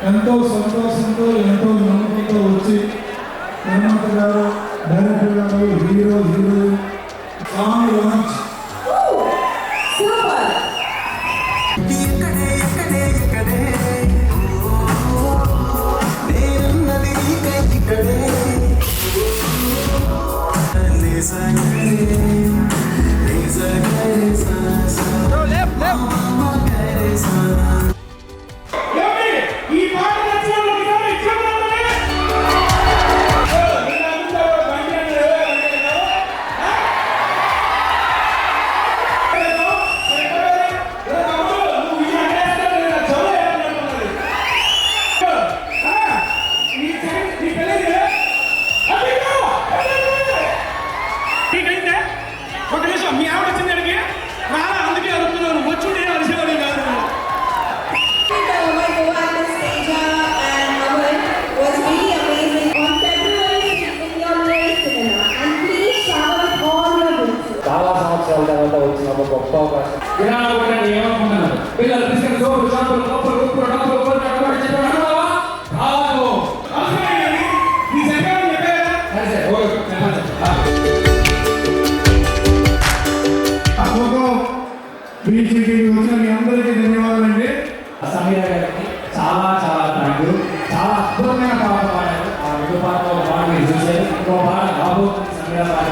ఎంతో సంతోషంతో ఎంతో నమ్మకంతో వచ్చి నిర్మాత గారు, డైరెక్టర్ గారు, హీరో హీరోయిన్ సాంగ్ లాంచ్ మీ ఆవిడ వచ్చింది అడిగి రాలా, అందుకే అడుగుతున్నాను. వచ్చుండే అరిసేవాడి కాదు. చాలా సంవత్సరాల తర్వాత వచ్చిన ఒక గొప్ప అవకాశం. ఏమనుకుంటున్నారు పిల్లలు తీసుకుని సోపులు షాంపులు కప్పులు ఉప్పులు డబ్బులు కొనుక్కోవడం చెప్పడం కాదు. ఈ సంఘాన్ని చెప్పారా? సరే బీజేపీకి వచ్చిన మీ అందరికీ ధన్యవాదాలండి. సమీర గారికి చాలా చాలా థ్యాంక్ యూ. చాలా అద్భుతమైన పాట పాడారు. ఆ రెండు పాటలు పాట మీరు చూసేది, ఇంకో పాట రాబోతుంది సమీర పాట.